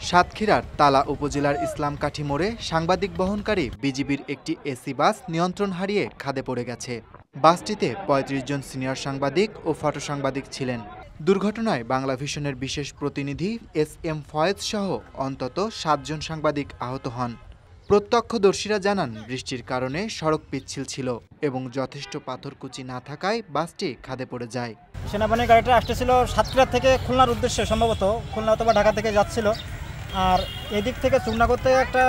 সাতক্ষীরার তালা উপজেলার ইসলামকাঠি মোড়ে সাংবাদিক বহনকারী বিজিবির একটি এসি বাস নিয়ন্ত্রণ হারিয়ে খাদে পড়ে গেছে। বাসটিতে ৩৫ জন সিনিয়র সাংবাদিক ও ফটো সাংবাদিক ছিলেন। দুর্ঘটনায় বাংলা ভিশনের বিশেষ প্রতিনিধি এস.এম. ফয়েজ সহ অন্তত ৭ জন সাংবাদিক আহত হন। প্রত্যক্ষদর্শীরা জানান, বৃষ্টির কারণে সড়ক পিচ্ছিল ছিল এবং যথেষ্ট পাথরকুচি না থাকায় বাসটি খাদে পড়ে যায়। সেনাবাহিনীর গাড়িটা আসতেছিল সাতক্ষীরা থেকে খুলনার উদ্দেশ্যে, সম্ভবত খুলনা অথবা ঢাকা থেকে যাচ্ছিল। আর এদিক থেকে চুকনাগর থেকে একটা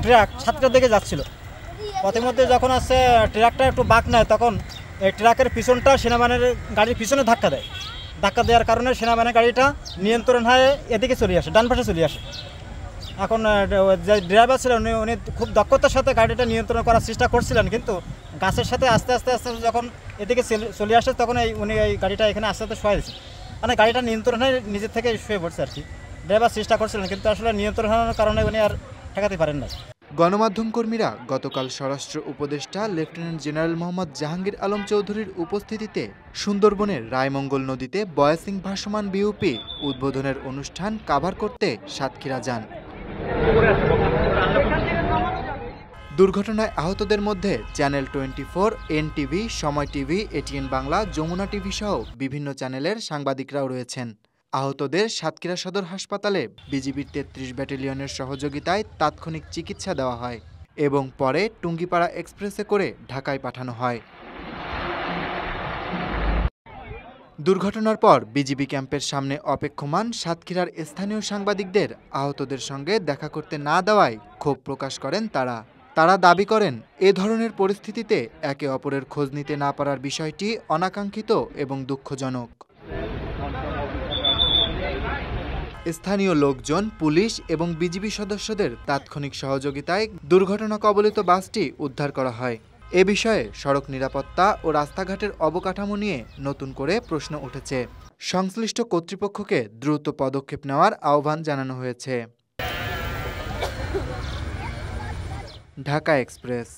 ট্রাক সাতক্ষীরার দিকে যাচ্ছিল। পথিমধ্যে যখন আসছে ট্রাকটা একটু বাঁক নেয়, তখন এই ট্রাকের পিছনটা সেনাবাহিনীর গাড়ির পিছনে ধাক্কা দেয়। ধাক্কা দেওয়ার কারণে সেনাবাহিনীর গাড়িটা নিয়ন্ত্রণ হয়ে এদিকে চলে আসে, ডান পাশে চলে আসে। এখন যে ড্রাইভার ছিলেন উনি খুব দক্ষতার সাথে গাড়িটা নিয়ন্ত্রণ করার চেষ্টা করছিলেন, কিন্তু গাছের সাথে আস্তে আস্তে যখন এদিকে চলে আসে, তখন উনি এই গাড়িটা এখানে আস্তে আস্তে শুয়ে দিয়েছে। মানে গাড়িটা নিয়ন্ত্রণ হয়ে নিজের থেকে শুয়ে পড়ছে আর কি। ড্রাইভার চেষ্টা করছিলেন, কিন্তু আসলে নিয়ন্ত্রণ হওয়ার কারণে উনি আর ঠেকাতে পারেন না। গণমাধ্যম কর্মীরা গতকাল স্বরাষ্ট্র উপদেষ্টা লেফটেন্যান্ট জেনারেল মোহাম্মদ জাহাঙ্গীর আলম চৌধুরীর উপস্থিতিতে সুন্দরবনের রায়মঙ্গল নদীতে বয়াসিং ভাসমান বিউপি উদ্বোধনের অনুষ্ঠান কাভার করতে সাতক্ষীরা যান। দুর্ঘটনায় আহতদের মধ্যে channel 24, NTV, Somoy TV, ATN Bangla, Jamuna TV সহ বিভিন্ন চ্যানেলের সাংবাদিকরাও রয়েছেন। আহতদের সাতক্ষীরা সদর হাসপাতালে বিজিবির ৩৩ ব্যাটালিয়নের সহযোগিতায় তাৎক্ষণিক চিকিৎসা দেওয়া হয় এবং পরে টুঙ্গিপাড়া এক্সপ্রেসে করে ঢাকায় পাঠানো হয়। দুর্ঘটনার পর বিজিবি ক্যাম্পের সামনে অপেক্ষমান সাতক্ষীরার স্থানীয় সাংবাদিকদের আহতদের সঙ্গে দেখা করতে না দেওয়ায় ক্ষোভ প্রকাশ করেন তারা। দাবি করেন, এ ধরনের পরিস্থিতিতে একে অপরের খোঁজ নিতে না পারার বিষয়টি অনাকাঙ্ক্ষিত এবং দুঃখজনক। স্থানীয় লোকজন, পুলিশ এবং বিজিবি সদস্যদের তাৎক্ষণিক সহযোগিতায় দুর্ঘটনা কবলিত বাসটি উদ্ধার করা হয়। এ বিষয়ে সড়ক নিরাপত্তা ও রাস্তাঘাটের অবকাঠামো নিয়ে নতুন করে প্রশ্ন উঠেছে। সংশ্লিষ্ট কর্তৃপক্ষকে দ্রুত পদক্ষেপ নেওয়ার আহ্বান জানানো হয়েছে। ঢাকা এক্সপ্রেস।